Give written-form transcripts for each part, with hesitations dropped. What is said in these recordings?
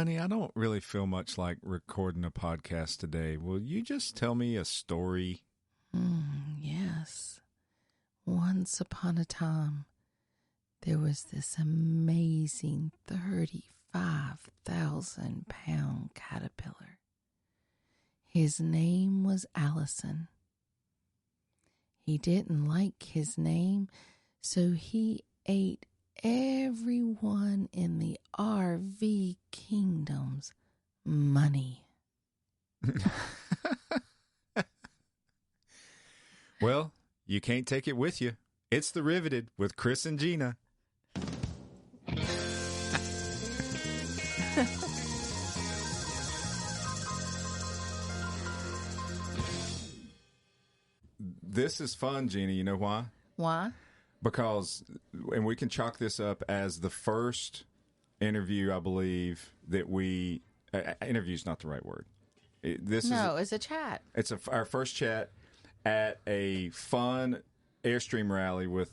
Honey, I don't really feel much like recording a podcast today. Will you just tell me a story? Yes. Once upon a time, there was this amazing 35,000-pound caterpillar. His name was Allison. He didn't like his name, so he ate everyone in the RV kingdom's money. Well, you can't take it with you. It's The Riveted with Chris and Gina. This is fun, Gina. You know why? Why? Because, and we can chalk this up as the first interview, I believe, that we... interview's not the right word. It's a chat. It's our first chat at a fun Airstream rally with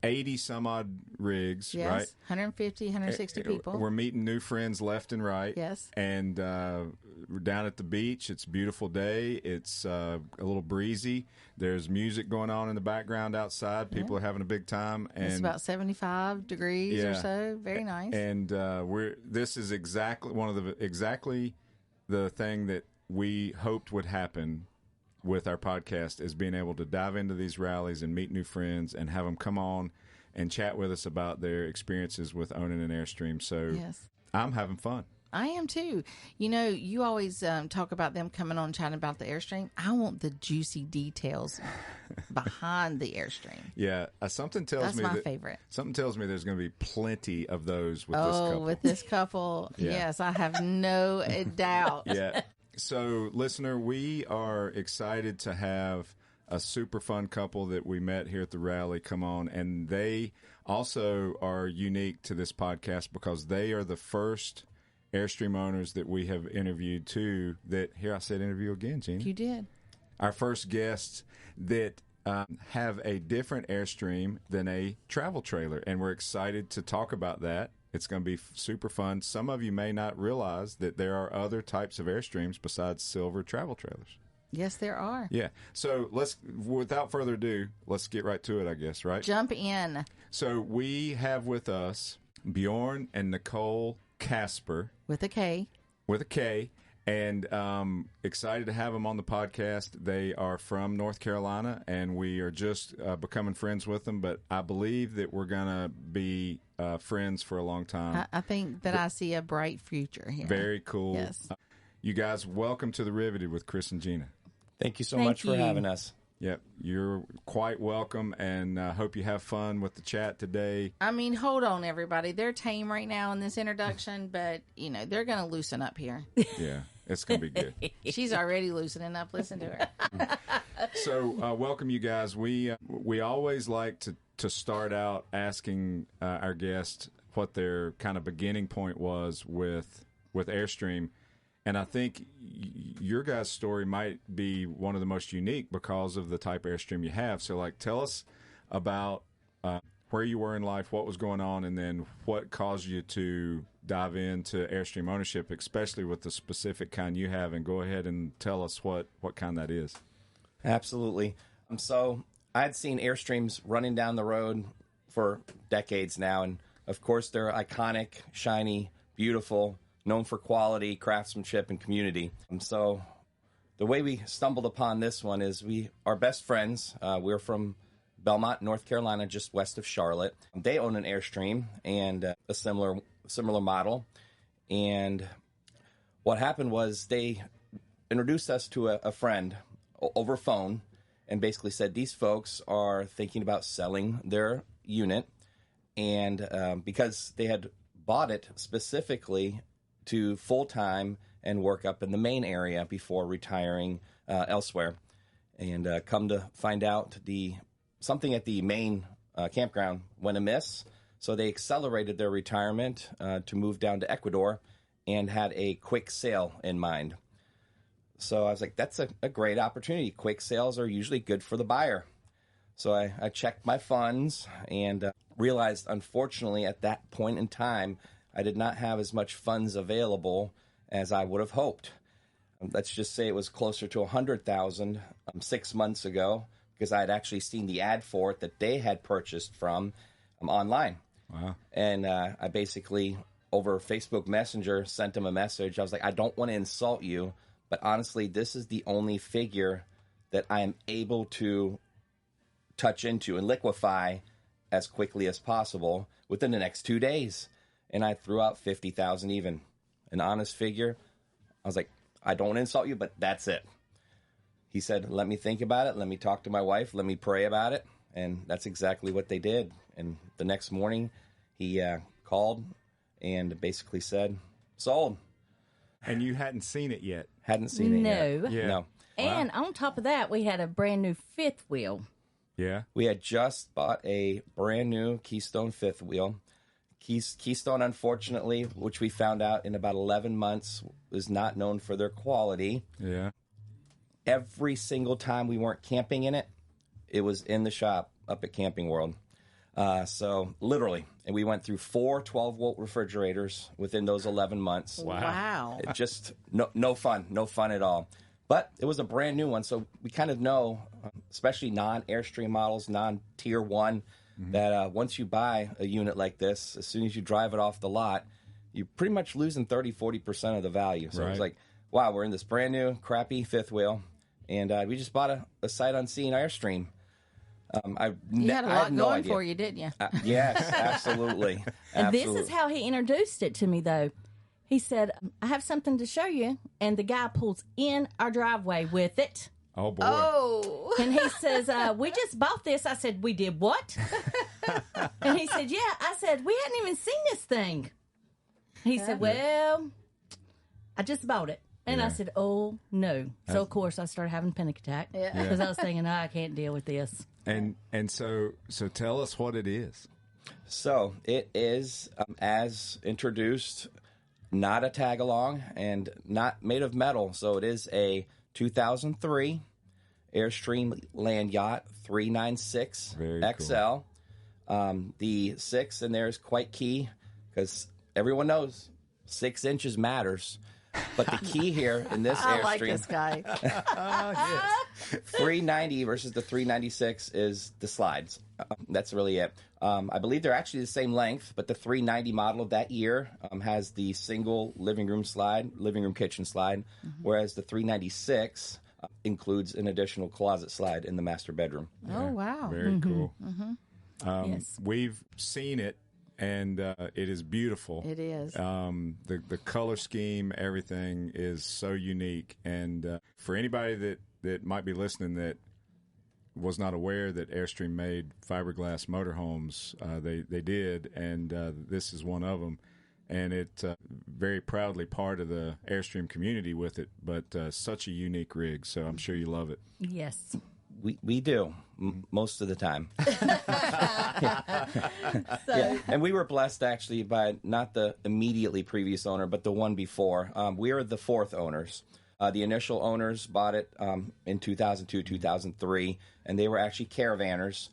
80 some odd rigs, yes, right? 150, 160 people. We're meeting new friends left and right. Yes. And we're down at the beach. It's a beautiful day. It's a little breezy. There's music going on in the background outside. People are having a big time. And it's about 75 degrees or so. Very nice. And this is exactly the thing that we hoped would happen with our podcast, is being able to dive into these rallies and meet new friends and have them come on and chat with us about their experiences with owning an Airstream. So yes. I'm having fun. I am too. You know, you always talk about them coming on chatting about the Airstream. I want the juicy details behind the Airstream. Yeah, something tells me that's my favorite. Something tells me there's going to be plenty of those with this couple. Oh, with this couple, Yeah. Yes, I have no doubt. Yeah. So, listener, we are excited to have a super fun couple that we met here at the rally come on, and they also are unique to this podcast because they are the first Airstream owners that we have interviewed too. That here I said interview again, Gina. You did. Our first guests that have a different Airstream than a travel trailer, and we're excited to talk about that. It's going to be super fun. Some of you may not realize that there are other types of Airstreams besides silver travel trailers. Yes, there are. Yeah. So without further ado, let's get right to it, I guess, right? Jump in. So we have with us Bjorn and Nichole Kasper. With a K. With a K. And excited to have them on the podcast. They are from North Carolina, and we are just becoming friends with them. But I believe that we're going to be friends for a long time. I think that I see a bright future here. Very cool. Yes. You guys, welcome to The Riveted with Chris and Gina. Thank you so much for having us. Yep, you're quite welcome, and hope you have fun with the chat today. I mean, hold on, everybody. They're tame right now in this introduction, but, you know, they're going to loosen up here. Yeah, it's going to be good. She's already loosening up. Listen to her. So, welcome, you guys. We always like to start out asking our guests what their kind of beginning point was with Airstream. And I think your guys' story might be one of the most unique because of the type of Airstream you have. So, like, tell us about where you were in life, what was going on, and then what caused you to dive into Airstream ownership, especially with the specific kind you have. And go ahead and tell us what kind that is. Absolutely. So I'd seen Airstreams running down the road for decades now. And, of course, they're iconic, shiny, beautiful, known for quality, craftsmanship, and community. So the way we stumbled upon this one is we are best friends. We're from Belmont, North Carolina, just west of Charlotte. They own an Airstream and a similar model. And what happened was they introduced us to a friend over phone and basically said these folks are thinking about selling their unit. And because they had bought it specifically to full-time and work up in the Maine area before retiring elsewhere. And come to find out something at the Maine campground went amiss, so they accelerated their retirement to move down to Ecuador and had a quick sale in mind. So I was like, that's a great opportunity. Quick sales are usually good for the buyer. So I checked my funds and realized, unfortunately, at that point in time, I did not have as much funds available as I would have hoped. Let's just say it was closer to $100,000 6 months ago, because I had actually seen the ad for it that they had purchased from online. Wow. And I basically, over Facebook Messenger, sent them a message. I was like, I don't want to insult you, but honestly, this is the only figure that I am able to touch into and liquefy as quickly as possible within the next 2 days. And I threw out $50,000 even. An honest figure. I was like, I don't want to insult you, but that's it. He said, let me think about it. Let me talk to my wife. Let me pray about it. And that's exactly what they did. And the next morning, he called and basically said, sold. And you hadn't seen it yet? Hadn't seen it yet. No. Yeah. No. And on top of that, we had a brand new fifth wheel. Yeah. We had just bought a brand new Keystone fifth wheel. Keystone, unfortunately, which we found out in about 11 months, is not known for their quality. Yeah. Every single time we weren't camping in it, it was in the shop up at Camping World. So literally, and we went through 4 12-volt refrigerators within those 11 months. Wow. It just no fun at all. But it was a brand new one, so we kind of know, especially non-Airstream models, non-Tier 1, that once you buy a unit like this, as soon as you drive it off the lot, you're pretty much losing 30-40% of the value. So it was like, wow, we're in this brand new, crappy fifth wheel, and we just bought a sight unseen Airstream. You had a lot going for you, didn't you? Yes, absolutely. And this is how he introduced it to me, though. He said, I have something to show you. And the guy pulls in our driveway with it. Oh, boy. Oh. And he says, we just bought this. I said, we did what? And he said, yeah. I said, we hadn't even seen this thing. He said, well, I just bought it. And I said, oh, no. So, of course, I started having a panic attack. Because I was thinking, I can't deal with this. And so tell us what it is. So it is, as introduced, not a tag-along and not made of metal. So it is a 2003 Airstream Land Yacht 396 XL. The 6 in there is quite key because everyone knows 6 inches matters. But the key here in this I Airstream, like this guy. 390 versus the 396 is the slides. That's really it. I believe they're actually the same length, but the 390 model of that year has the single living room kitchen slide, whereas the 396 includes an additional closet slide in the master bedroom. Oh, wow. Very cool. Yes. We've seen it, and it is beautiful. It is. The color scheme, everything is so unique. And for anybody that might be listening that was not aware that Airstream made fiberglass motorhomes, they did, and this is one of them. And it's very proudly part of the Airstream community with it, but such a unique rig, so I'm sure you love it. Yes. We do, most of the time. Yeah. And we were blessed, actually, by not the immediately previous owner, but the one before. We are the 4th owners. The initial owners bought it in 2002, 2003, and they were actually caravanners.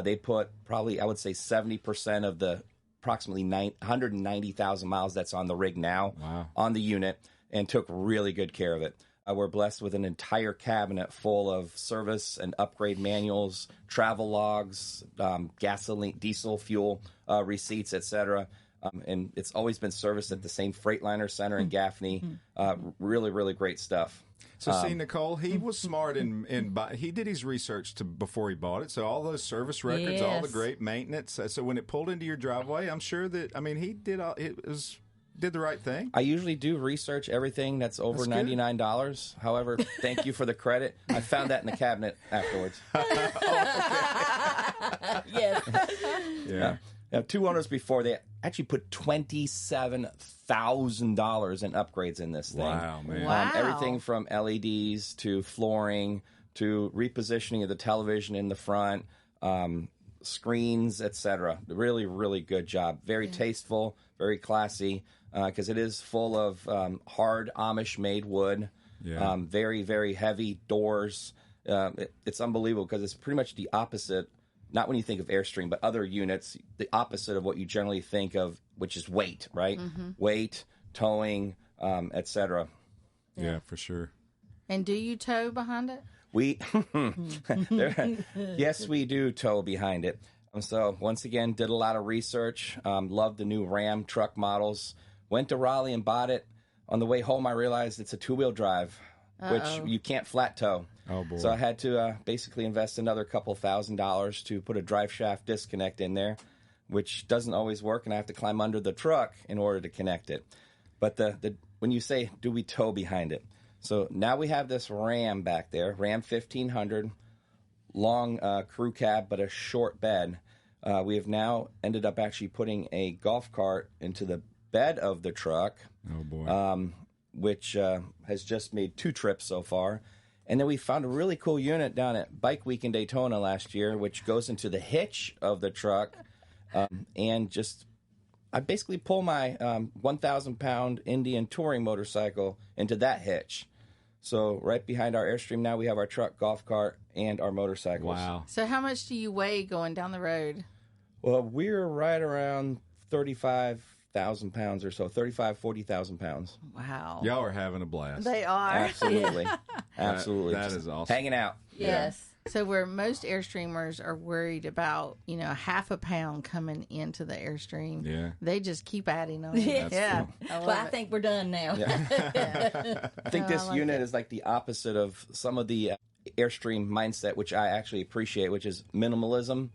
They put probably, I would say, 70% of the approximately 190,000 miles that's on the rig now on the unit, and took really good care of it. We're blessed with an entire cabinet full of service and upgrade manuals, travel logs, gasoline, diesel fuel receipts, etc. And it's always been serviced at the same Freightliner Center in Gaffney. Really, really great stuff. So, see, Nicole, he was smart he did his research before he bought it. So all those service records, all the great maintenance. So when it pulled into your driveway, I'm sure that, he did the right thing. I usually do research everything that's over $99. However, thank you for the credit. I found that in the cabinet afterwards. Yes. Yeah. Now, 2 owners before, they actually put $27,000 in upgrades in this thing. Wow, man. Wow. Everything from LEDs to flooring to repositioning of the television in the front, screens, etc. Really, really good job. Very tasteful, very classy, because it is full of hard Amish-made wood. Yeah. Very, very heavy doors. It's unbelievable because it's pretty much the opposite not when you think of Airstream, but other units, the opposite of what you generally think of, which is weight, right? Weight, towing, etc. Yeah, for sure. And do you tow behind it? We, yes, we do tow behind it. So once again, did a lot of research. Loved the new Ram truck models. Went to Raleigh and bought it. On the way home, I realized it's a 2-wheel drive, which you can't flat tow. Oh, boy. So I had to basically invest another couple $1,000s to put a drive shaft disconnect in there, which doesn't always work, and I have to climb under the truck in order to connect it. But when you say, do we tow behind it? So now we have this Ram back there, Ram 1500, long crew cab, but a short bed. We have now ended up actually putting a golf cart into the bed of the truck. Oh, boy. Which has just made 2 trips so far. And then we found a really cool unit down at Bike Week in Daytona last year, which goes into the hitch of the truck. And I basically pull my 1,000-pound Indian touring motorcycle into that hitch. So right behind our Airstream now, we have our truck, golf cart, and our motorcycles. Wow. So how much do you weigh going down the road? Well, we're right around 35,000 pounds or so, 40,000 pounds. Wow. Y'all are having a blast. They are. Absolutely. Absolutely. That Just is awesome. hanging out. Yes. So where most Airstreamers are worried about, half a pound coming into the Airstream, Yeah. they just keep adding on. Yes. Yeah. I think we're done now. I think this like unit it. is like the opposite of some of the Airstream mindset, which I actually appreciate, which is minimalism,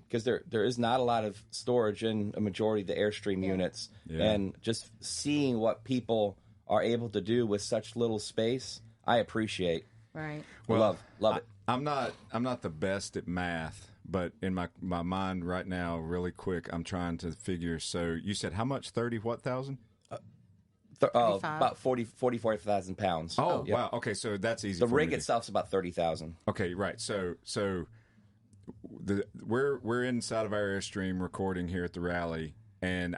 because there is not a lot of storage in a majority of the Airstream units. Yeah. And just seeing what people are able to do with such little space, I appreciate. Right. Well, Love it. I'm not the best at math, but in my mind right now, really quick, I'm trying to figure. So you said how much? 30,000? About 44,000 pounds. Oh, Yep. wow. Okay, so that's easy. The for rig me to- itself's about 30,000. Okay, right. So we're inside of our Airstream recording here at the rally, and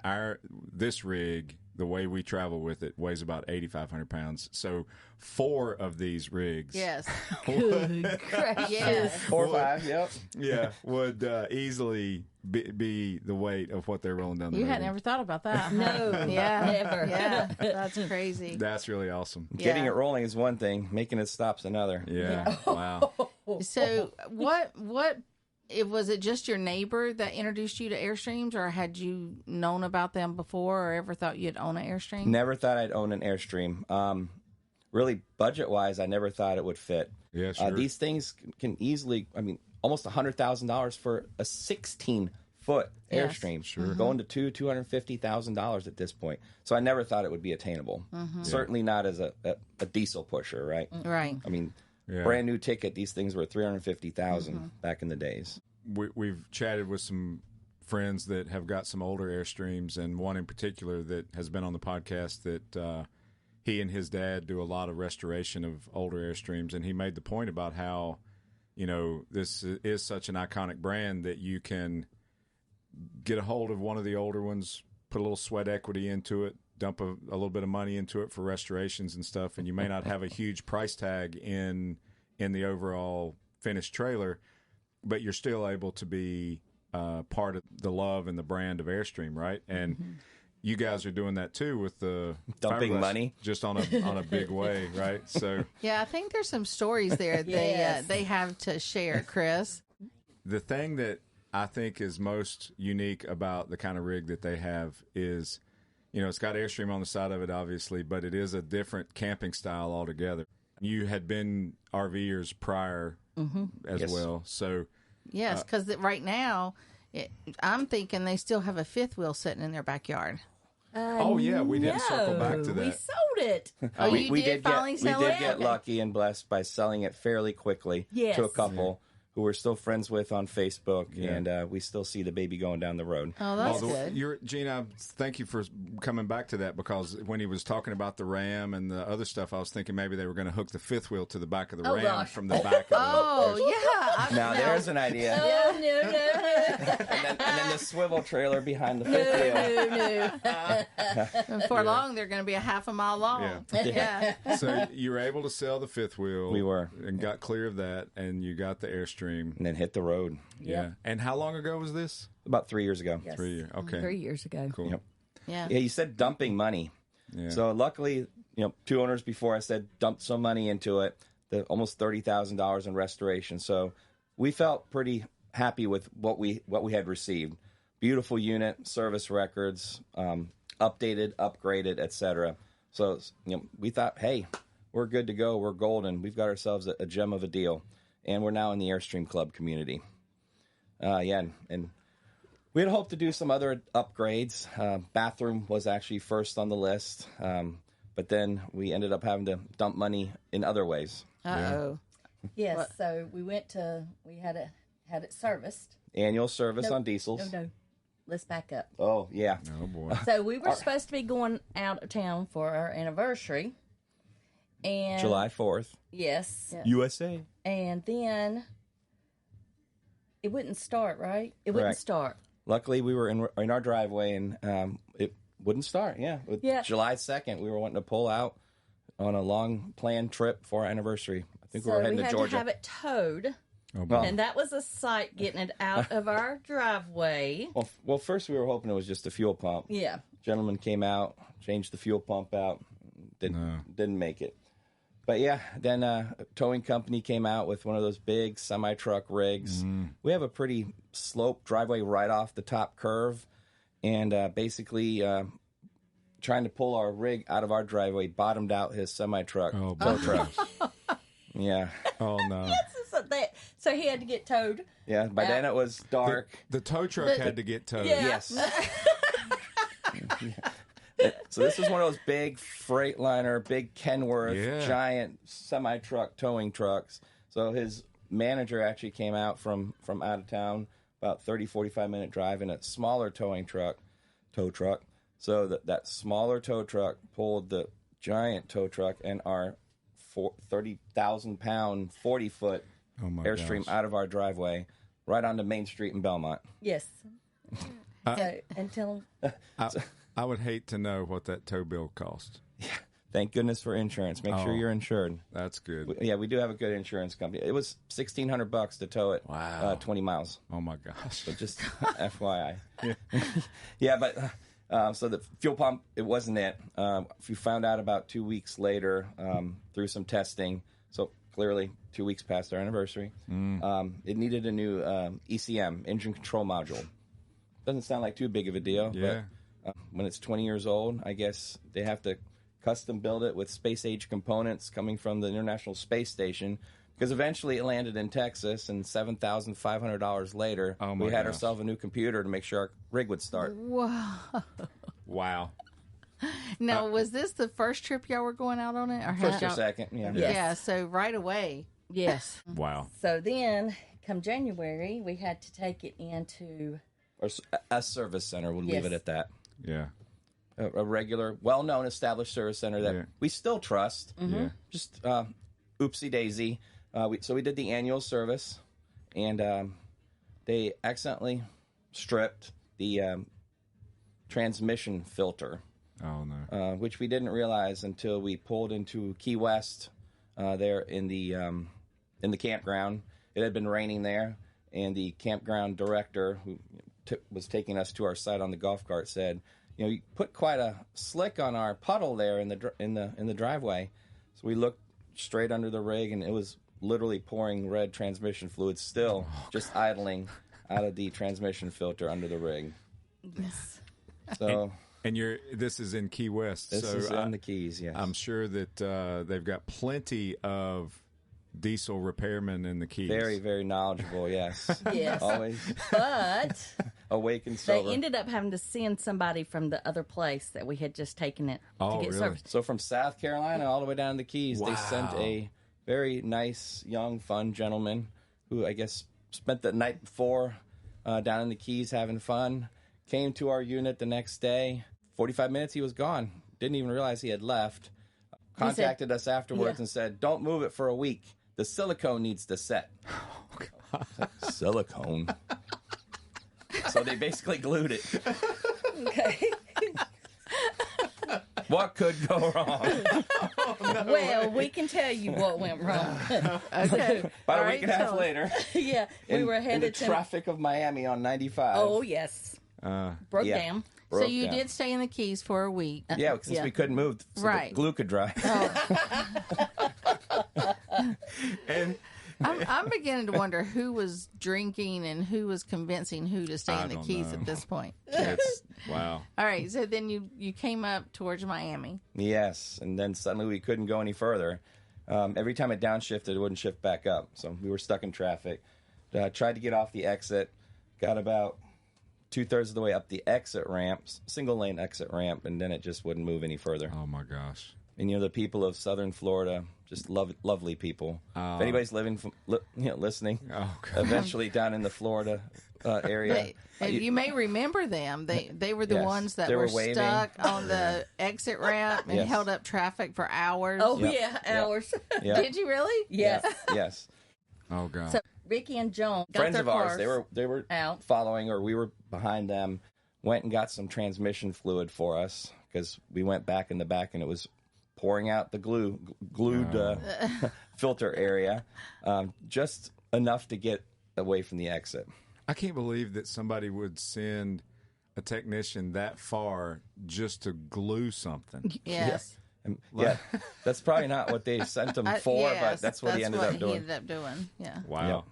this rig, the way we travel with it, weighs about 8,500 pounds. So 4 of these rigs, Yes. Good gracious. Yes. 4 or 5, yep. yeah, would easily be the weight of what they're rolling down the You road. had never thought about that. No. Yeah. Never. Yeah. That's crazy. That's really awesome. Getting Yeah. it rolling is one thing. Making it stop's another. Yeah. Wow. So what was it just your neighbor that introduced you to Airstreams, or had you known about them before or ever thought you'd own an Airstream? Never thought I'd own an Airstream. Really, budget-wise, I never thought it would fit. Yeah, sure. These things can easily, almost $100,000 for a 16-foot Yes. Airstream. Sure. Going to $250,000 at this point. So I never thought it would be attainable. Certainly not as a diesel pusher, right? Right. Yeah. Brand new ticket, these things were $350,000 back in the days. We've chatted with some friends that have got some older Airstreams, and one in particular that has been on the podcast that he and his dad do a lot of restoration of older Airstreams, and he made the point about how, this is such an iconic brand that you can get a hold of one of the older ones, put a little sweat equity into it, dump a little bit of money into it for restorations and stuff, and you may not have a huge price tag in the overall finished trailer, but you're still able to be part of the love and the brand of Airstream, right? And you guys are doing that too with the Dumping fiberglass, money. just on a big way, right? So Yeah, I think there's some stories there Yes. they have to share, Chris. the thing that I think is most unique about the kind of rig that they have is, it's got Airstream on the side of it, obviously, but it is a different camping style altogether. You had been RVers prior as Yes. well, so Yes, because right now, I'm thinking they still have a fifth wheel sitting in their backyard. oh yeah, we didn't circle back to We that. sold it. Oh, you did finally sell it? get Okay. lucky and blessed by selling it fairly quickly Yes. to a couple who we're still friends with on Facebook, Yeah. and we still see the baby going down the road. Oh, that's good. Gina, thank you for coming back to that, because when he was talking about the Ram and the other stuff, I was thinking maybe they were going to hook the fifth wheel to the back of the Oh, Ram gosh. from the back of the Oh, yeah. Now there's an idea. Oh, no. and then the swivel trailer behind the fifth wheel. For long, they're going to be a half a mile long. Yeah. So you were able to sell the fifth wheel. We were. And got clear of that, and you got the Airstream. And then hit the road. Yeah. And how long ago was this? About 3 years ago. Yes. 3 years. Okay. 3 years ago. Cool. Yep. Yeah. Yeah, you said dumping money. Yeah. So luckily, 2 owners before I said dumped some money into it, almost $30,000 in restoration. So we felt pretty happy with what we had received. Beautiful unit, service records, updated, upgraded, etc. So we thought, hey, we're good to go. We're golden. We've got ourselves a gem of a deal, and we're now in the Airstream Club community. And we had hoped to do some other upgrades. Bathroom was actually first on the list, but then we ended up having to dump money in other ways. Uh-oh. Yes, so we had it serviced. Annual service on diesels. No. Let's back up. Oh, yeah. Oh, boy. So we were supposed to be going out of town for our anniversary. And July 4th. Yes. USA. And then it wouldn't start, right? It wouldn't Correct. start. Luckily, we were in our driveway, and it wouldn't start. Yeah. July 2nd, we were wanting to pull out on a long planned trip for our anniversary. I think we were heading to Georgia. So we had to have it towed. Oh, boy. And that was a sight getting it out of our driveway. Well, first we were hoping it was just a fuel pump. Yeah. Gentleman came out, changed the fuel pump out, didn't make it. But yeah, then a towing company came out with one of those big semi-truck rigs. We have a pretty sloped driveway right off the top curve, and basically trying to pull our rig out of our driveway bottomed out his semi-truck tow truck. Yeah. Oh, no. So he had to get towed. Yeah, by then it was dark. The tow truck had to get towed. Yeah. Yes. So this was one of those big Freightliner, big Kenworth, giant semi-truck towing trucks. So his manager actually came out from out of town, about 30, 45-minute drive in a smaller tow truck. So that smaller tow truck pulled the giant tow truck and our 30,000-pound, 40-foot Airstream out of our driveway right onto Main Street in Belmont. Yes. Until I would hate to know what that tow bill cost. Yeah. Thank goodness for insurance. Make sure you're insured. That's good. We do have a good insurance company. It was $1,600 to tow it. Wow. 20 miles. Oh, my gosh. So just FYI. Yeah, but so the fuel pump, it wasn't it. We found out about 2 weeks later through some testing. So clearly 2 weeks past our anniversary. It needed a new ECM, engine control module. Doesn't sound like too big of a deal. Yeah. But when it's 20 years old, I guess they have to custom build it with space age components coming from the International Space Station, because eventually it landed in Texas, and $7,500 later, we had ourselves a new computer to make sure our rig would start. Wow. Now, was this the first trip y'all were going out on it? Or First or second, yeah. Yes. Yeah, so right away. yes. Wow. So then, come January, we had to take it into Or a service center, we'll leave it at that. Yeah. A regular, well-known, established service center that we still trust. Yeah. Just oopsie daisy. So we did the annual service, and they accidentally stripped the transmission filter. Oh, no. Which we didn't realize until we pulled into Key West there in the campground. It had been raining there, and the campground director who was taking us to our site on the golf cart said, you put quite a slick on our puddle there in the driveway. So we looked straight under the rig, and it was literally pouring red transmission fluid, still just idling out of the transmission filter under the rig. yes. So. And this is in Key West. This is in the Keys, yes. I'm sure that they've got plenty of diesel repairmen in the Keys. Very, very knowledgeable, yes. Yes. Always But awake and they sober. ended up having to send somebody from the other place that we had just taken it Oh, to get really? serviced. So from South Carolina all the way down to the Keys, they sent Wow. a very nice, young, fun gentleman who I guess spent the night before down in the Keys having fun, came to our unit the next day. 45 minutes, he was gone. Didn't even realize he had left. Contacted us afterwards and said, don't move it for a week. The silicone needs to set. Oh, Silicone? So they basically glued it. Okay. What could go wrong? Well, we can tell you what went wrong. Okay. About All a week and a right, half so- later, Yeah, we were in the headed to. traffic of Miami on 95. Oh yes, broke Yeah. down. So broke you down. did stay in the Keys for a week. Yeah, since Yeah. we couldn't move, so Right. the glue could dry. And I'm beginning to wonder who was drinking and who was convincing who to stay I in the don't Keys know. at this point. it's wow. All right, so then you came up towards Miami. Yes, and then suddenly we couldn't go any further. Every time it downshifted, it wouldn't shift back up. So we were stuck in traffic. Tried to get off the exit, got about 2/3 of the way up the exit ramp, single lane exit ramp, and then it just wouldn't move any further. Oh my gosh. And the people of Southern Florida, just lovely people. If anybody's listening, Oh God. eventually down in the Florida area. You may remember them. They were the Yes, ones that they were were waving. stuck on the exit ramp and Yes. held up traffic for hours. Oh Yep. yeah, hours. Yeah. Did you really? Yes. Yes. Oh God. So Ricky and Joan got Friends their of ours, cars they were out. following, or we were behind them. Went and got some transmission fluid for us because we went back in the back and it was pouring out the glued filter area, just enough to get away from the exit. I can't believe that somebody would send a technician that far just to glue something. Yes. And, yeah, that's probably not what they sent him for, Yes, but that's what he ended up doing. He ended up doing. Yeah. Wow.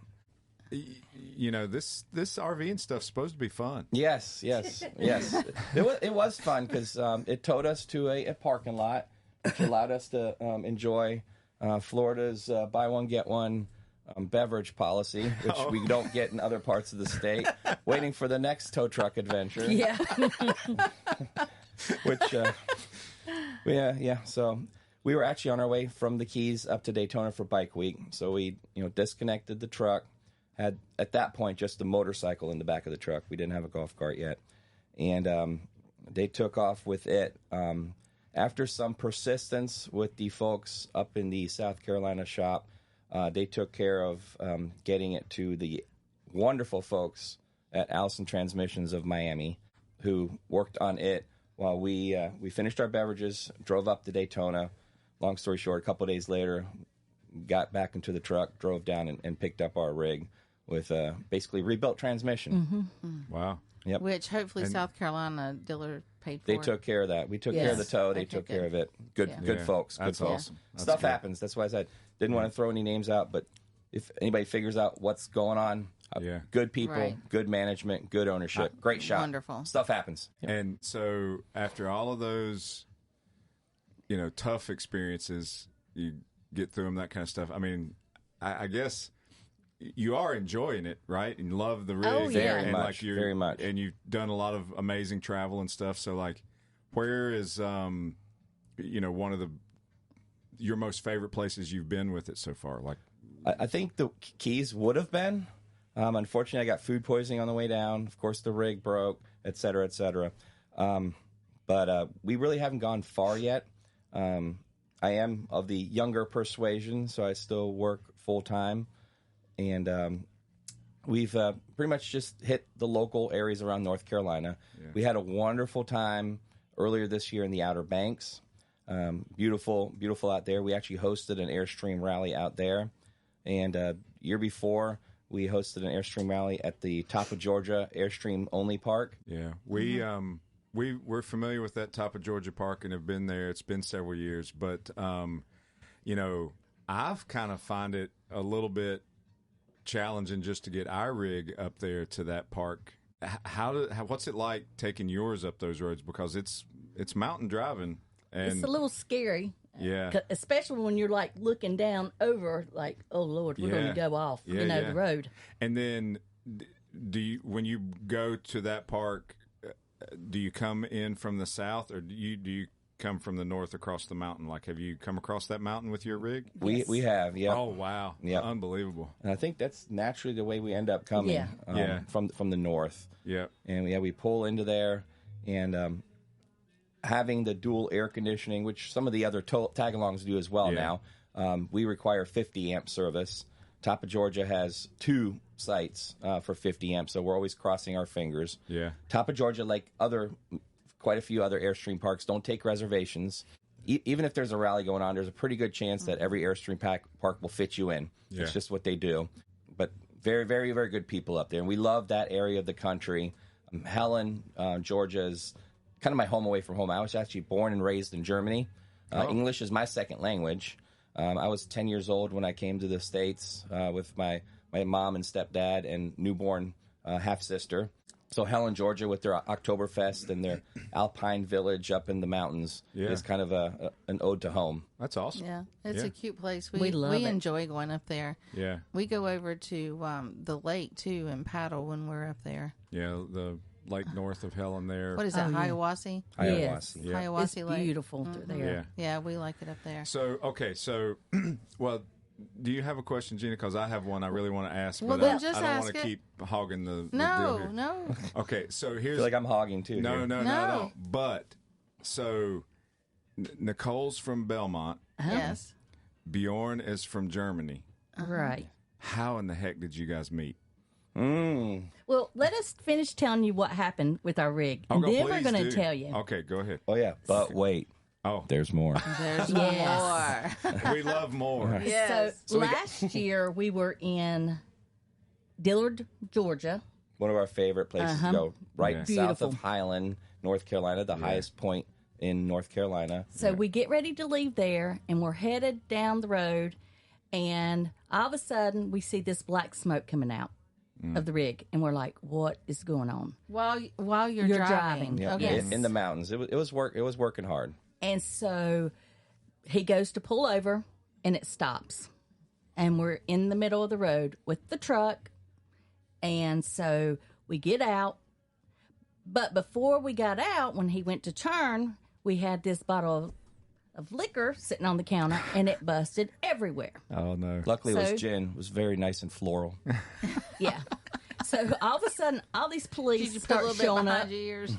You know, this RVing stuff's supposed to be fun. Yes. It was fun because it towed us to a parking lot, which allowed us to enjoy Florida's buy one get one beverage policy, which we don't get in other parts of the state. Waiting for the next tow truck adventure. Yeah. Which yeah. So we were actually on our way from the Keys up to Daytona for Bike Week. So we disconnected the truck. Had at that point just the motorcycle in the back of the truck. We didn't have a golf cart yet, and they took off with it. After some persistence with the folks up in the South Carolina shop, they took care of getting it to the wonderful folks at Allison Transmissions of Miami, who worked on it while we finished our beverages, drove up to Daytona. Long story short, a couple of days later, got back into the truck, drove down and picked up our rig with basically rebuilt transmission. Wow. Yep. Which hopefully South Carolina dealer paid for. They took care of that. We took care of the tow. They took care of it. Good Yeah. folks. Good That's folks. awesome. That's Stuff good. happens. That's why I said didn't want to throw any names out, but if anybody figures out what's going on, good people, Right. good management, good ownership, great shop. Wonderful. Stuff happens. And so after all of those, tough experiences, you get through them, that kind of stuff. I mean, I guess you are enjoying it, right? And love the rig. Oh, yeah. Very and much, very much. And you've done a lot of amazing travel and stuff. So like, where is, one of your most favorite places you've been with it so far? Like, I think the Keys would have been. Unfortunately, I got food poisoning on the way down. Of course, the rig broke, et cetera, et cetera. But we really haven't gone far yet. I am of the younger persuasion, so I still work full time. And we've pretty much just hit the local areas around North Carolina. Yeah. We had a wonderful time earlier this year in the Outer Banks. Beautiful out there. We actually hosted an Airstream rally out there. And year before, we hosted an Airstream rally at the Top of Georgia Airstream only park. Yeah, we're familiar with that Top of Georgia park and have been there. It's been several years, but I've kind of find it a little bit challenging just to get our rig up there to that park. What's it like taking yours up those roads? Because it's mountain driving, and It's a little scary. Yeah. Especially when you're like looking down over, like, oh Lord, we're going to go off, the road. And then, when you go to that park, do you come in from the south, or do you come from the north across the mountain? Like, have you come across that mountain with your rig? We have, yeah. Oh wow, Yep. Unbelievable. And I think that's naturally the way we end up coming from the north. Yeah. And we pull into there, and having the dual air conditioning, which some of the other tag-alongs do as well now. We require 50 amp service. Top of Georgia has 2 sites for 50 amps, so we're always crossing our fingers. Yeah. Top of Georgia, like quite a few other Airstream parks, don't take reservations. Even if there's a rally going on, there's a pretty good chance that every Airstream park will fit you in. Yeah. It's just what they do. But very, very, very good people up there. And we love that area of the country. Helen, Georgia is kind of my home away from home. I was actually born and raised in Germany. English is my second language. I was 10 years old when I came to the States with my mom and stepdad and newborn half-sister. So Helen, Georgia, with their Oktoberfest and their Alpine Village up in the mountains is kind of an ode to home. That's awesome. Yeah, it's a cute place. We love it. enjoy going up there. Yeah. We go over to the lake, too, and paddle when we're up there. Yeah, the lake north of Helen there. What is that, Hiawassee? Yes. Hiawassee. Yeah. It's Hiawassee Lake. beautiful through there. Yeah. Yeah, we like it up there. So, well, do you have a question, Gina? Because I have one I really want to ask, Well, but then I just don't want ask to it. keep hogging the deal No, here. no. Okay, so I here's... feel like I'm hogging, too. No, here. no. But, so, Nicole's from Belmont. Yes. Bjorn is from Germany. Right. How in the heck did you guys meet? Well, let us finish telling you what happened with our rig, and then we're going to tell you. Okay, go ahead. Oh, yeah. But wait. Oh, There's more. There's Yes. more. we love more. Yes. So last year we were in Dillard, Georgia. One of our favorite places to go. Right Yeah. south Beautiful. of Highland, North Carolina, the highest point in North Carolina. So we get ready to leave there, and we're headed down the road, and all of a sudden we see this black smoke coming out of the rig, and we're like, "What is going on?" While you're You're driving. driving. Yep. Okay. In the mountains. It was working hard. And so he goes to pull over, and it stops, and we're in the middle of the road with the truck, and so we get out. But before we got out, when he went to turn, we had this bottle of liquor sitting on the counter, and it busted everywhere. Oh, no. Luckily, it So- was gin. It was very nice and floral. Yeah. So all of a sudden, all these Did police you put a start little bit showing behind up, your ears?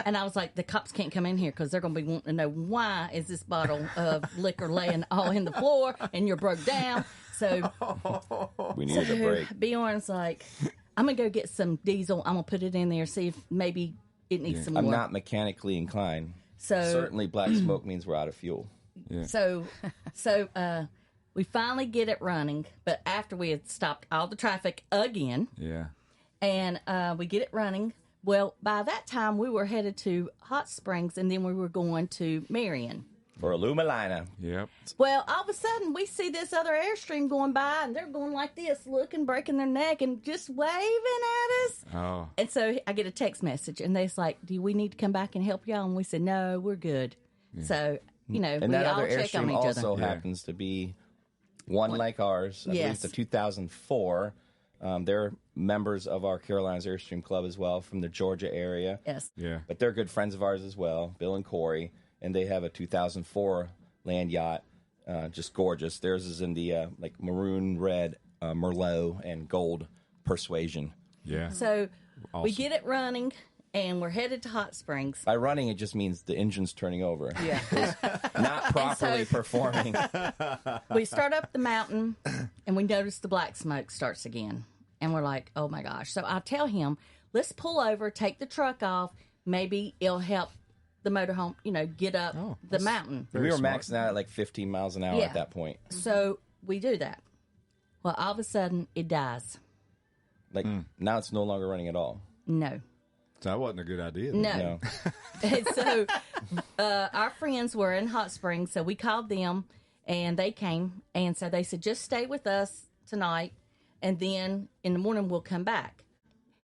and I was like, the cops can't come in here because they're going to be wanting to know why is this bottle of liquor laying all in the floor, and you're broke down. So We needed a break. Bjorn's like, I'm gonna go get some diesel. I'm gonna put it in there, see if maybe it needs some more. I'm not mechanically inclined. So Certainly, black smoke means we're out of fuel. So we finally get it running, but after we had stopped all the traffic again, Yeah. and we get it running. Well, by that time we were headed to Hot Springs, and then we were going to Marion. For Illumalina. Yep. Well, all of a sudden we see this other Airstream going by, and they're going like this, looking, breaking their neck, and just waving at us. Oh. And so I get a text message, and they're like, "Do we need to come back and help y'all?" And we said, "No, we're good." So And we that all other check on Airstream each also other. happens to be one like ours. I believe Yes. it's a 2004. They're members of our Carolinas Airstream Club as well from the Georgia area. Yes. Yeah. But they're good friends of ours as well, Bill and Corey. And they have a 2004 Land Yacht, just gorgeous. Theirs is in the like maroon red Merlot and gold Persuasion. Yeah. So we Awesome. get it running, and we're headed to Hot Springs. By running, it just means the engine's turning over. Yeah. Not properly performing. We start up the mountain, and we notice the black smoke starts again. And we're like, oh my gosh. So I tell him, let's pull over, take the truck off. Maybe it'll help the motorhome, get up the mountain. We were smart. maxing out at like 15 miles an hour Yeah. at that point. So we do that. Well, all of a sudden, it dies. Like now it's no longer running at all. No. So that wasn't a good idea. then. No. No. And so our friends were in Hot Springs, so we called them, and they came. And so they said, just stay with us tonight, and then in the morning we'll come back.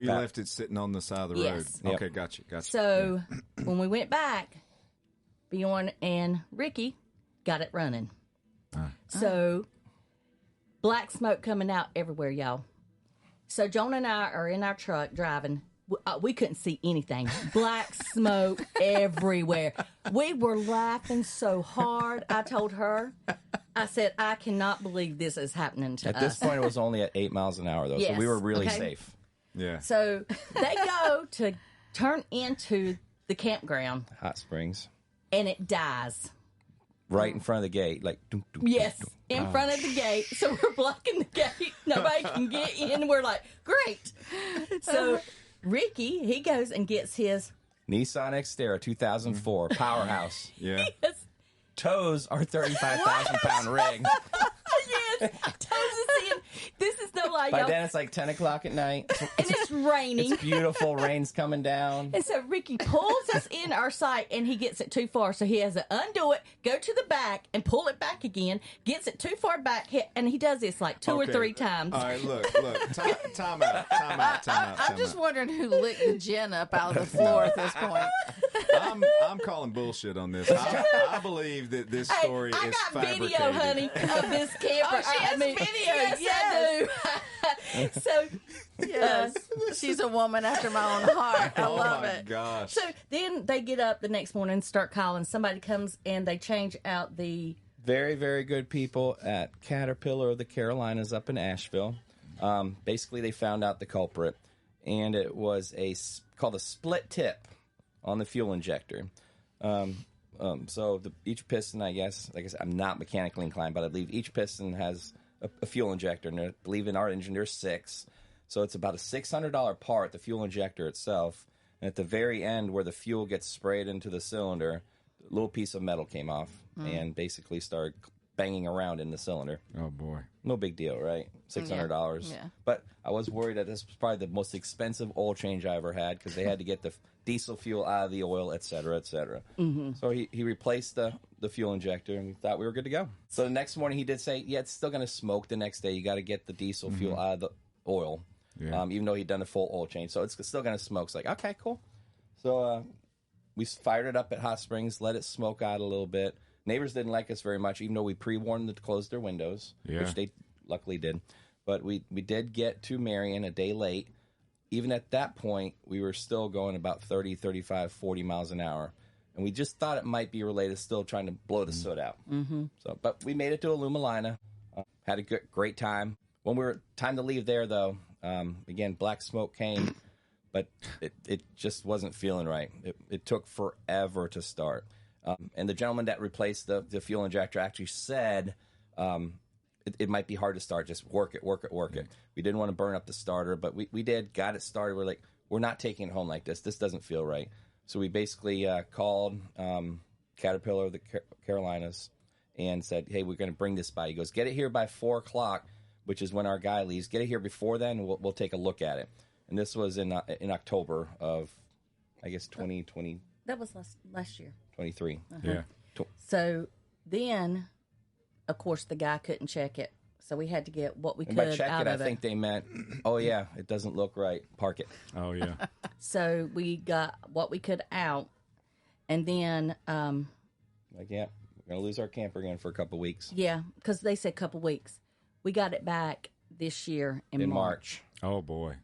You left it sitting on the side of the Yes. road. Yep. Okay, gotcha. So when we went back, Bjorn and Ricky got it running. So black smoke coming out everywhere, y'all. So Joan and I are in our truck driving. We couldn't see anything. Black smoke everywhere. We were laughing so hard. I told her, I said, I cannot believe this is happening to At us. this point, it was only at 8 miles an hour, though, so Yes. we were really Okay. safe. Yeah. So they go to turn into the campground, Hot Springs. and it dies. right in front of the gate, like doom, doom, Yes, doom, in front of the gate. So we're blocking the gate. Nobody can get in. We're like, great. So Ricky, he goes and gets his Nissan Xterra 2004 powerhouse. Yeah. Tows our 35,000-pound rig. yes, toes is in. This is no lie, By y'all. then it's like 10 o'clock at night. And it's raining. It's beautiful. Rain's coming down. And so Ricky pulls us in our sight, and he gets it too far. So he has to undo it, go to the back, and pull it back again. Gets it too far back, and he does this like two or three times. All right, look. Time out. I'm just wondering who licked the gin up out of the floor at this point. I'm calling bullshit on this. I believe that this story I is got fabricated. video, honey, of this camper. Oh, she has video. Yes, Yes. I do. So, Yes, she's a woman after my own heart. I love my it. gosh. so then they get up the next morning and start calling. Somebody comes and they change out the. Very, very good people at Caterpillar of the Carolinas up in Asheville. Basically, they found out the culprit, and it was called a split tip on the fuel injector. So each piston, I guess, like I said, I'm not mechanically inclined, but I believe each piston has a fuel injector, and I believe in our engine there's 6. So it's about a $600 part, the fuel injector itself. And at the very end, where the fuel gets sprayed into the cylinder, a little piece of metal came off and basically started banging around in the cylinder. Oh boy. No big deal, right? $600. Yeah. But I was worried that this was probably the most expensive oil change I ever had because they had to get the diesel fuel out of the oil, et cetera, et cetera. Mm-hmm. So he replaced the fuel injector, and we thought we were good to go. So the next morning he did say, yeah, it's still going to smoke the next day. You got to get the diesel fuel out of the oil, even though he'd done a full oil change. So it's still going to smoke. It's like, okay, cool. So we fired it up at Hot Springs, let it smoke out a little bit. Neighbors didn't like us very much, even though we pre-warned them to close their windows, which they luckily did. But we did get to Marion a day late. Even at that point, we were still going about 30, 35, 40 miles an hour. And we just thought it might be related, still trying to blow the soot out. Mm-hmm. So, but we made it to Illumalina, had a great time. When we were time to leave there, though, again, black smoke came, but it just wasn't feeling right. It took forever to start. And the gentleman that replaced the fuel injector actually said it might be hard to start. Just work it. We didn't want to burn up the starter, but we did, got it started. We're like, we're not taking it home like this. This doesn't feel right. So we basically called Caterpillar of the Carolinas and said, hey, we're going to bring this by. He goes, get it here by 4 o'clock, which is when our guy leaves. Get it here before then, and we'll take a look at it. And this was in October of, I guess, 2020. That was last year. 23. Yeah. So then, of course, the guy couldn't check it. So we had to get what we And could by check out it, of I think they meant, oh, yeah, it doesn't look right. Park it. Oh yeah. So we got what we could out. And then, Like, yeah, we're going to lose our camper again for a couple weeks. yeah, because they said a couple weeks. We got it back this year in March. Oh boy.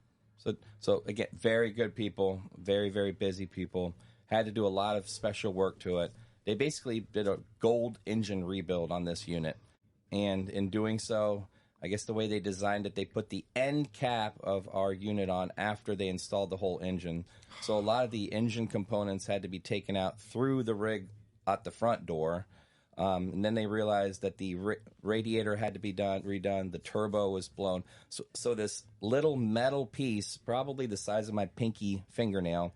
So again, very good people, very, very busy people. Had to do a lot of special work to it. They basically did a gold engine rebuild on this unit. And in doing so, I guess the way they designed it, they put the end cap of our unit on after they installed the whole engine. So a lot of the engine components had to be taken out through the rig at the front door. And then they realized that the radiator had to be redone. The turbo was blown. So this little metal piece, probably the size of my pinky fingernail,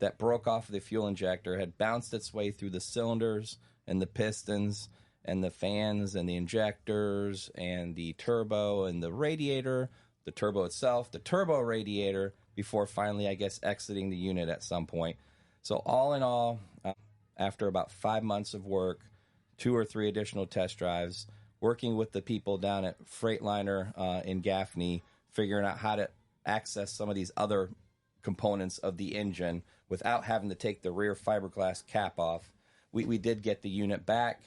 that broke off of the fuel injector had bounced its way through the cylinders and the pistons and the fans and the injectors and the turbo and the radiator, the turbo itself, the turbo radiator, before finally, I guess, exiting the unit at some point. So all in all, after about 5 months of work, 2 or 3 additional test drives, working with the people down at Freightliner in Gaffney, figuring out how to access some of these other components of the engine without having to take the rear fiberglass cap off. We did get the unit back.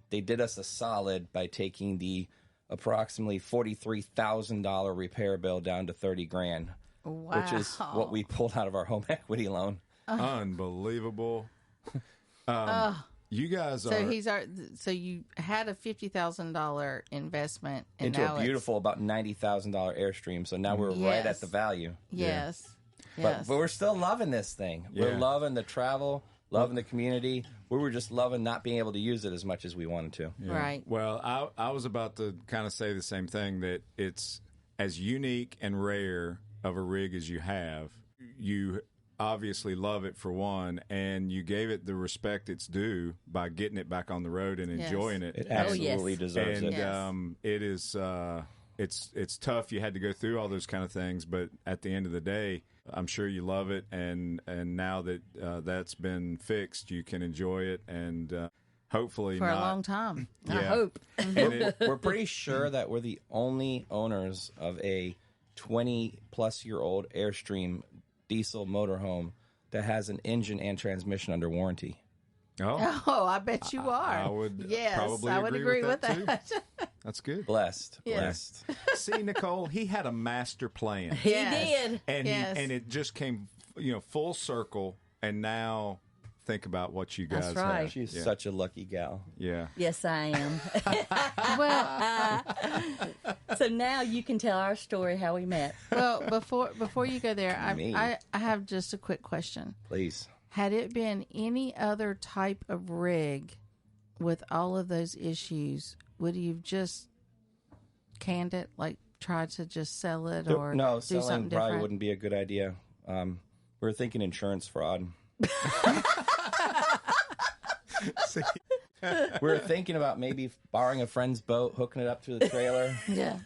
They did us a solid by taking the approximately $43,000 repair bill down to $30,000, which is what we pulled out of our home equity loan. Unbelievable. You guys So you had a $50,000 investment and into a beautiful about $90,000 Airstream. So now we're right at the value. Yes. But we're still loving this thing. Yeah. We're loving the travel, loving the community. We were just loving not being able to use it as much as we wanted to. Yeah. Right. Well, I was about to kind of say the same thing, that it's as unique and rare of a rig as you have. You obviously love it for one, and you gave it the respect it's due by getting it back on the road and enjoying it. It absolutely yes. deserves And it. Yes. it is it's tough. You had to go through all those kind of things, but at the end of the day, I'm sure you love it. And now that that's been fixed, you can enjoy it, and hopefully For not a long time. I Yeah. hope. And it, We're pretty sure that we're the only owners of a 20-plus-year-old Airstream diesel motorhome that has an engine and transmission under warranty. Oh, I bet you are. I would yes, probably I would agree agree with with that, that. That's good. Blessed. Yes. Blessed. See, Nicole, he had a master plan, He Yes. did. and Yes. and it just came, full circle. And now, think about what you guys That's right. have. She's Yeah. such a lucky gal. Yeah. Yes, I am. Well, So now you can tell our story how we met. well, before you go there, Me. I have just a quick question. Please. Had it been any other type of rig with all of those issues, would you have just canned it, like tried to just sell it or No, do selling something probably different? wouldn't be a good idea. We were thinking insurance fraud. See, We were thinking about maybe borrowing a friend's boat, hooking it up to the trailer, Yeah.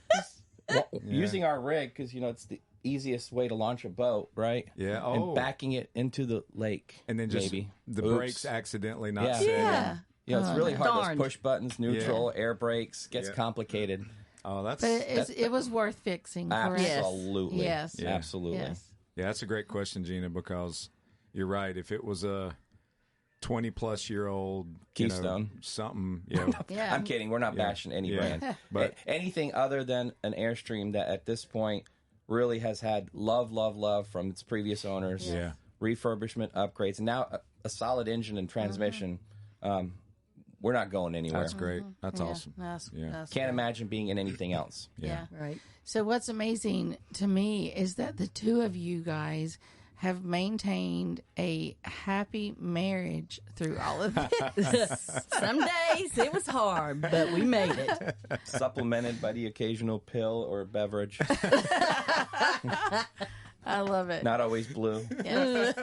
using our rig because it's the easiest way to launch a boat, right? Yeah. And Oh. backing it into the lake, and then just maybe the Oops. brakes accidentally not Yeah. set. Yeah. It's really hard. Darn. Those push buttons, neutral, air brakes, gets Yeah. complicated. Oh, that's But it was worth fixing. Correct? Absolutely. Yes. Yeah. Absolutely. Yes. yeah, that's a great question, Gina, because you're right. If it was a 20-plus-year-old Keystone. something, Yeah. I'm kidding. We're not bashing any Yeah. brand. But- Anything other than an Airstream that at this point really has had love from its previous owners. Yeah. Refurbishment, upgrades, and now a solid engine and transmission. We're not going anywhere. that's great. That's Yeah. awesome. That's Can't great. imagine being in anything else. Yeah. Right. So what's amazing to me is that the two of you guys have maintained a happy marriage through all of this. Some days it was hard, but we made it. Supplemented by the occasional pill or beverage. I love it. Not always blue. Yes.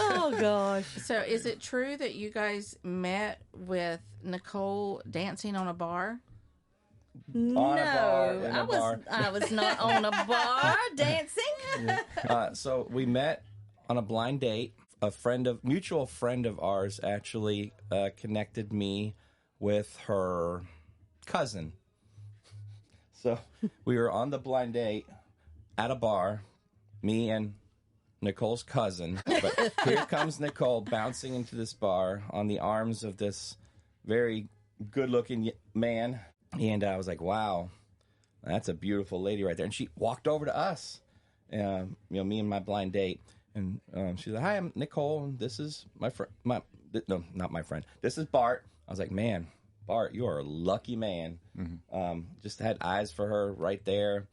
Oh gosh. So is it true that you guys met with Nicole dancing on a bar? On a bar, in a I bar. was not on a bar dancing. So we met on a blind date. Mutual friend of ours actually connected me with her cousin. So we were on the blind date at a bar, me and Nicole's cousin. But here comes Nicole bouncing into this bar on the arms of this very good-looking man. And I was like, wow, that's a beautiful lady right there. And she walked over to us, me and my blind date. And she's like, hi, I'm Nicole, and this is my friend. No, not my friend. This is Bart. I was like, man, Bart, you are a lucky man. Mm-hmm. Just had eyes for her right there.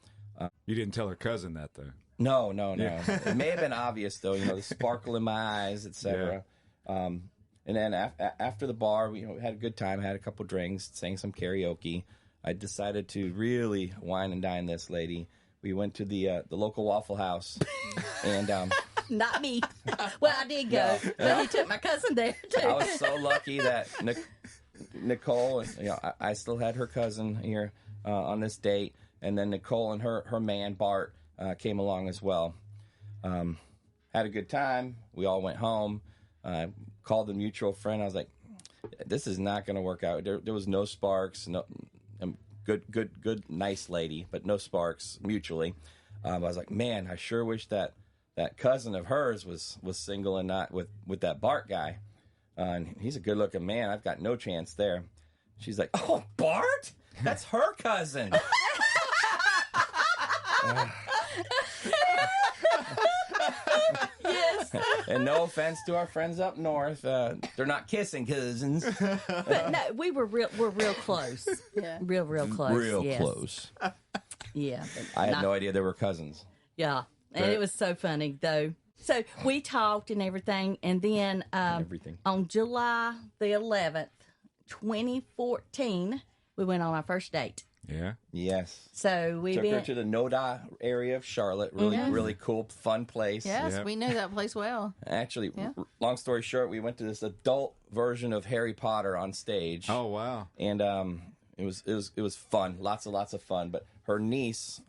You didn't tell her cousin that, though. No. It may have been obvious, though, the sparkle in my eyes, etc. And then after the bar, we had a good time, had a couple drinks, sang some karaoke. I decided to really wine and dine this lady. We went to the local Waffle House, and Not me. Well, I did go, but he took my cousin there too. I was so lucky that Nicole, I still had her cousin here on this date, and then Nicole and her man Bart came along as well. Had a good time. We all went home. Called the mutual friend. I was like, "This is not going to work out." There was no sparks. No, good, nice lady, but no sparks mutually. I was like, "Man, I sure wish that cousin of hers was single and not with that Bart guy. And he's a good looking man. I've got no chance there." She's like, "Oh, Bart? That's her cousin." Yes. And no offense to our friends up north, they're not kissing cousins. But no, we're real close. Yeah. Real close. Real yes. close. Yeah. but I had not- no idea they were cousins. Yeah. And But- it was so funny though. So we talked and everything, and then Everything. on July the 11th, 2014, we went on our first date. Yeah. Yes. So we Took her went. to the Noda area of Charlotte. Really, really cool, fun place. Yes, Yep. we know that place well. Actually, long story short, we went to this adult version of Harry Potter on stage. Oh wow. And it was fun, lots of fun. But her niece,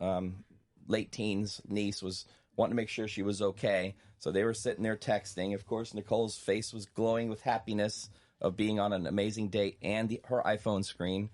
late teens niece, was wanting to make sure she was okay. So they were sitting there texting. Of course, Nicole's face was glowing with happiness of being on an amazing date, and her iPhone screen.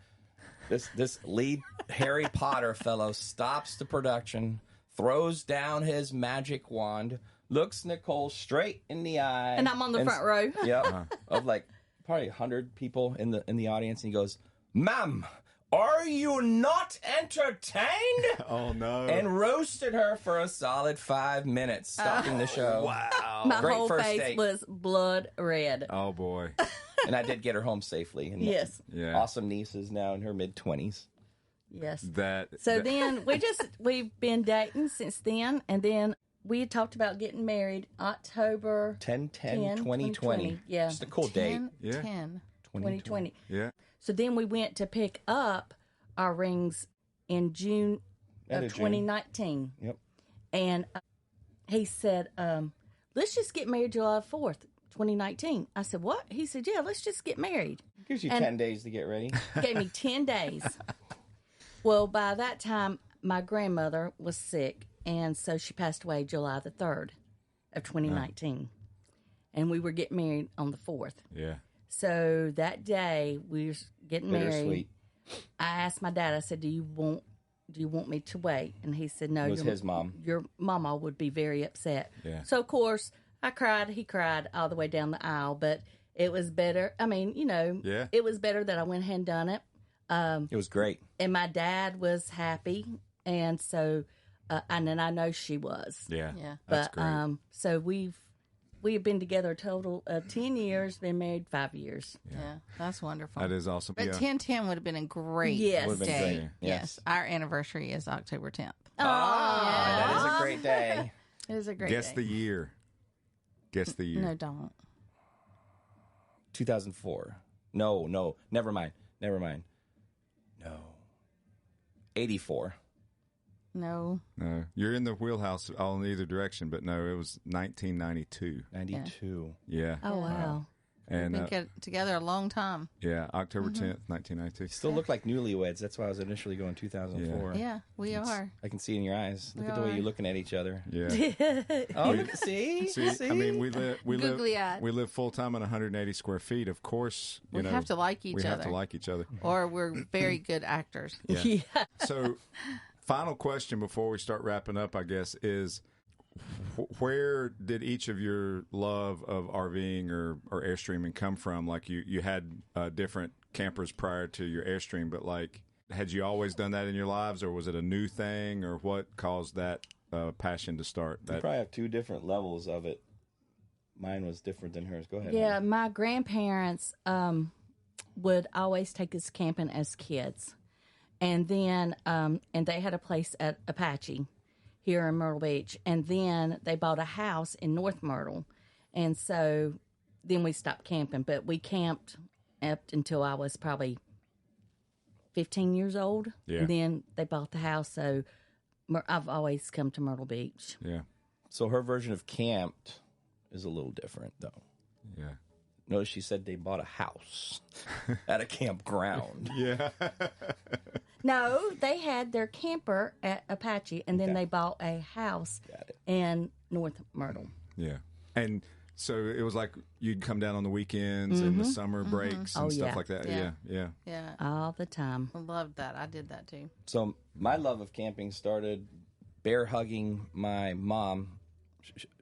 This lead Harry Potter fellow stops the production, throws down his magic wand, looks Nicole straight in the eye, And I'm on the front row. Yep, of like probably 100 people in the audience, and he goes, "Ma'am, are you not entertained?" Oh no. And roasted her for a solid 5 minutes, stopping the show. Wow. My Great whole first face date. was blood red. Oh boy. And I did get her home safely. And Yes. Yeah. Awesome niece is now in her mid-20s. Yes. that So then we've been dating since then, and then we had talked about getting married October 10/10/2020. Yeah. Just a cool date. 10, Yeah. 10. 2020. yeah. So then we went to pick up our rings in June End of of June. 2019. Yep. And he said, let's just get married July 4th, 2019. I said, what? He said, yeah, let's just get married. Gives you And- 10 days to get ready. Gave me 10 days. Well, by that time, my grandmother was sick, and so she passed away July the 3rd of 2019. And we were getting married on the 4th. Yeah. So that day, we were getting married. Bittersweet. I asked my dad, I said, do you want me to wait? And he said, no. It was his mom. Your mama would be very upset. Yeah. So, of course, I cried. He cried all the way down the aisle, but it was better. I mean, Yeah. it was better that I went ahead and done it. It was great. And my dad was happy. And so, and then I know she was. Yeah. Yeah. That's But, great. so we have been together a total of 10 years, been married 5 years. Yeah, that's wonderful. That is awesome. But Yeah. 10/10 would have been a great Yes. Would've been day. great. Yes. Our anniversary is October 10th. That is a great day. It is a great Guess day. the year. Guess the year. No, don't. 2004. No. Never mind. No. 84. No. No. You're in the wheelhouse all in either direction, but no, it was 1992. 92. Yeah. Oh, wow. And Been together a long time. yeah, October 10th, 1992. Still look like newlyweds. That's why I was initially going 2004. Yeah, we are. I can see in your eyes. Look We at the way are. you're looking at each other. Yeah. Oh, see? See, I mean, we Googly-eyed. live full time on 180 square feet. Of course, We have to like each we have other. to like each other. Or we're very good actors. Yeah. So, final question before we start wrapping up, I guess, is where did each of your love of RVing or Airstreaming come from? Like you had different campers prior to your Airstream, but like, had you always done that in your lives, or was it a new thing, or what caused that passion to start? You probably have two different levels of it. Mine was different than hers. Go ahead. Yeah, Hannah. my grandparents would always take us camping as kids. And then, and they had a place at Apache here in Myrtle Beach. And then they bought a house in North Myrtle. And so then we stopped camping. But we camped up until I was probably 15 years old. Yeah. And then they bought the house. So I've always come to Myrtle Beach. Yeah. So her version of camped is a little different, though. Yeah. Notice she said they bought a house at a campground. Yeah. No, they had their camper at Apache, and then they bought a house Got it. in North Myrtle. Yeah. And so it was like you'd come down on the weekends and the summer breaks and Oh, stuff yeah. like that. Yeah. Yeah. Yeah. All the time. I loved that. I did that too. So my love of camping started bear hugging my mom.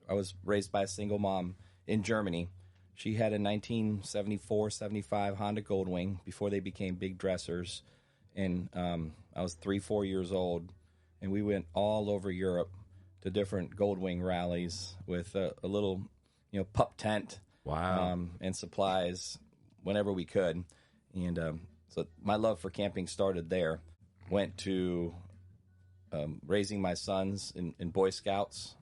I was raised by a single mom in Germany. She had a 1974-75 Honda Goldwing before they became big dressers. And I was 3-4 years old, and we went all over Europe to different Goldwing rallies with a little, pup tent. Wow. And supplies whenever we could. And so my love for camping started there. Went to raising my sons in Boy Scouts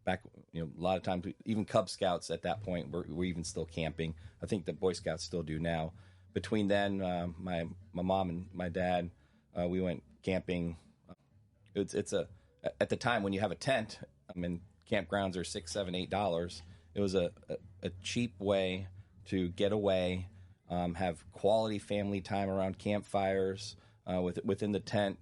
back, a lot of times, even Cub Scouts at that point were even still camping. I think the Boy Scouts still do now. Between then, my mom and my dad, we went camping. It's at the time when you have a tent, campgrounds are $6, $7, $8. It was a cheap way to get away, have quality family time around campfires within the tent.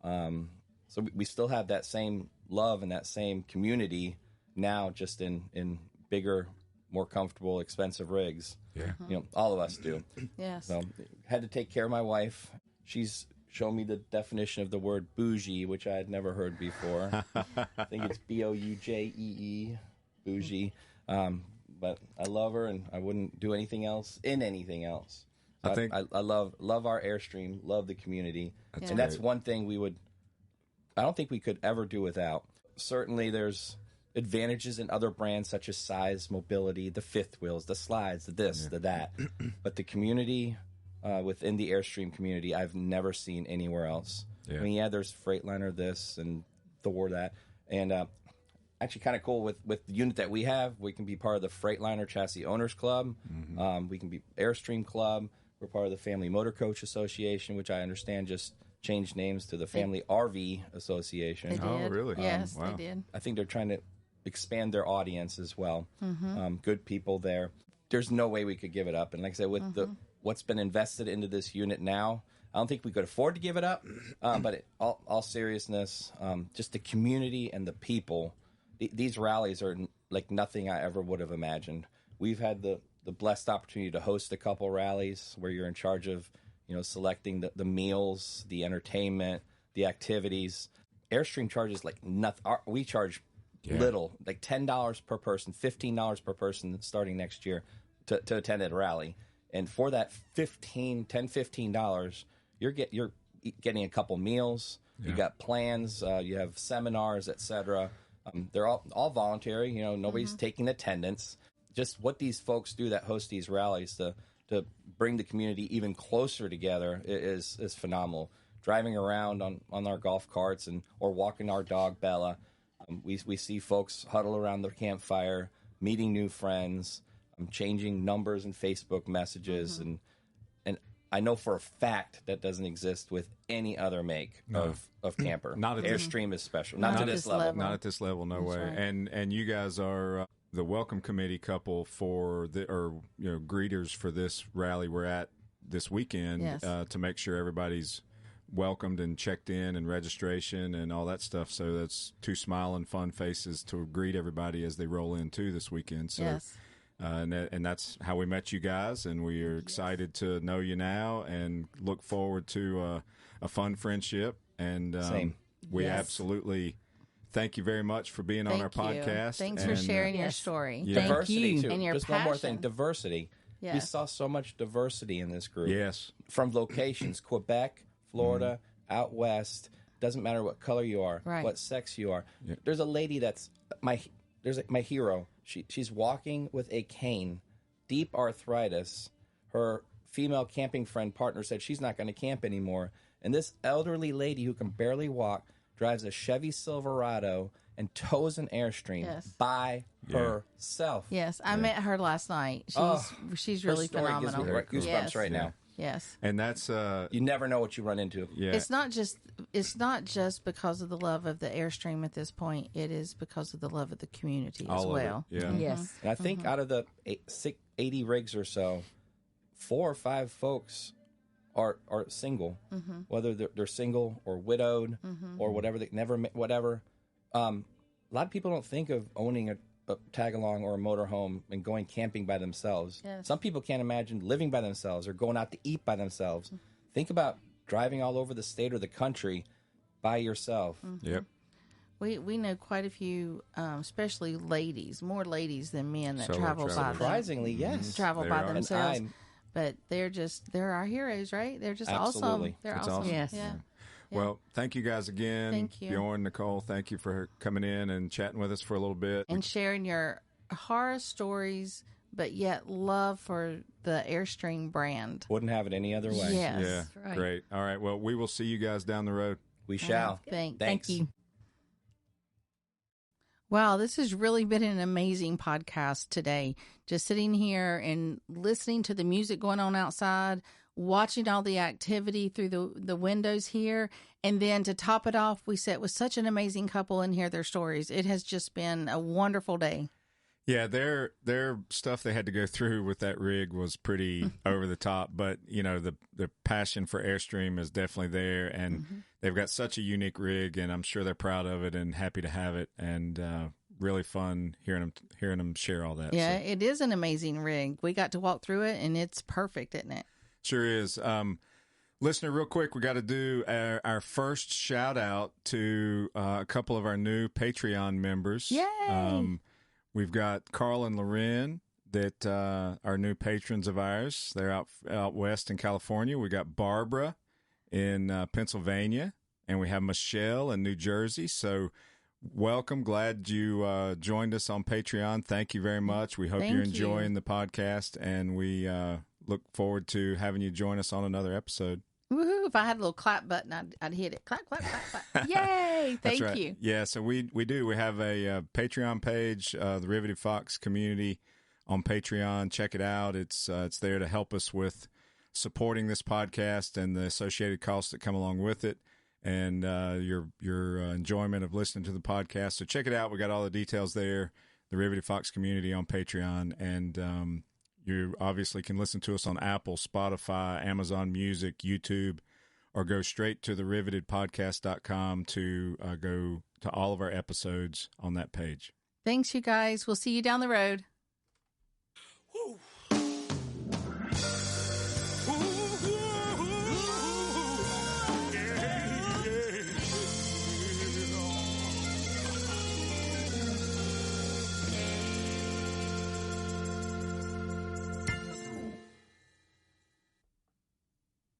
So we still have that same love and that same community now, just in bigger, more comfortable, expensive rigs. Yeah. All of us do. Yes. So had to take care of my wife. She's shown me the definition of the word bougie, which I had never heard before. I think it's Boujee, bougie. But I love her, and I wouldn't do anything else in anything else. So I love our Airstream, love the community, and that's one thing I don't think we could ever do without. Certainly, there's advantages in other brands such as size, mobility, the fifth wheels, the slides, the this, the that. But the community within the Airstream community, I've never seen anywhere else. Yeah. There's Freightliner this and Thor that, and actually kind of cool with the unit that we have. We can be part of the Freightliner Chassis Owners Club. We can be Airstream Club. We're part of the Family Motor Coach Association, which I understand just changed names to the Family RV Association. They did. Oh, really? Yes, Wow. they did. I think they're trying to expand their audience as well. Good people there. There's no way we could give it up. And like I said, with what's been invested into this unit now, I don't think we could afford to give it up. But all seriousness, just the community and the people, these rallies are like nothing I ever would have imagined. We've had the blessed opportunity to host a couple rallies where you're in charge of selecting the meals, the entertainment, the activities. Airstream charges like nothing. We charge little, like $10 per person, $15 per person starting next year to attend a rally. And for that $15, you're getting a couple meals. Yeah. You got plans. You have seminars, etc. They're all voluntary. Nobody's taking attendance. Just what these folks do that host these rallies to bring the community even closer together is phenomenal. Driving around on our golf carts or walking our dog Bella, we see folks huddle around the campfire, meeting new friends, changing numbers and Facebook messages, and I know for a fact that doesn't exist with any other make of camper. Not at Airstream is special. Not to this level. Not at this level. No way. Right. And you guys are the welcome committee couple for greeters for this rally we're at this weekend. To make sure everybody's welcomed and checked in and registration and all that stuff. So that's two smiling, fun faces to greet everybody as they roll in too this weekend. So. And that's how we met you guys, and we are excited to know you now and look forward to a fun friendship. And Same. We absolutely thank you very much for being on our podcast. Thanks for sharing your story. Yeah. Diversity, too. And your Just passion. one more thing, diversity. Yes. We saw so much diversity in this group. Yes. From locations, Quebec, Florida, out west. Doesn't matter what color you are, what sex you are. Yeah. There's a lady that's my hero. She's walking with a cane, deep arthritis. Her female camping friend partner said she's not going to camp anymore. And this elderly lady who can barely walk drives a Chevy Silverado and tows an Airstream by herself. Yes, I met her last night. She's really phenomenal. Goosebumps right now. Yes. And that's you never know what you run into. Yeah. It's not just because of the love of the Airstream at this point. It is because of the love of the community as well. Yeah. Yes. And I think out of the 80 rigs or so, 4 or 5 folks are single, whether they're single or widowed or whatever. They never whatever. A lot of people don't think of owning a tag-along or a motorhome and going camping by themselves. Yes. Some people can't imagine living by themselves or going out to eat by themselves. Think about driving all over the state or the country by yourself. Yep. We know quite a few, especially ladies, more ladies than men that travel by them. Surprisingly, yes. Travel by themselves. And but they're our heroes, right? They're just Absolutely. awesome. They're That's awesome. awesome. Yes. Yeah. Well, thank you guys again. Thank you. Bjorn, Nicole, thank you for coming in and chatting with us for a little bit. And sharing your horror stories, but yet love for the Airstream brand. Wouldn't have it any other way. Yes. Yeah, right. Great. All right, well, we will see you guys down the road. We shall. Thanks. Thank you. Wow, this has really been an amazing podcast today. Just sitting here and listening to the music going on outside, watching all the activity through the windows here. And then to top it off, we sat with such an amazing couple and hear their stories. It has just been a wonderful day. Yeah, their stuff they had to go through with that rig was pretty over the top, but the passion for Airstream is definitely there, and they've got such a unique rig, and I'm sure they're proud of it and happy to have it, and really fun hearing them share all that. Yeah, So. it is an amazing rig. We got to walk through it, and it's perfect, isn't it? Sure is. Listener, real quick, we got to do our first shout out to a couple of our new Patreon members. Yay! We've got Carl and Loren that are new patrons of ours. They're out west in California. We got Barbara in Pennsylvania, and we have Michelle in New Jersey. So welcome. Glad you joined us on Patreon. Thank you very much. We hope you're enjoying the podcast, and we look forward to having you join us on another episode. Woohoo! If I had a little clap button, I'd hit it. Clap, clap, clap, clap. Yay! Thank right. you. Yeah, so we do. We have a Patreon page, the Riveted Fox community on Patreon. Check it out. It's there to help us with supporting this podcast and the associated costs that come along with it, and your enjoyment of listening to the podcast. So check it out. We got all the details there. The Riveted Fox community on Patreon, and you obviously can listen to us on Apple, Spotify, Amazon Music, YouTube, or go straight to therivetedpodcast.com to go to all of our episodes on that page. Thanks, you guys. We'll see you down the road.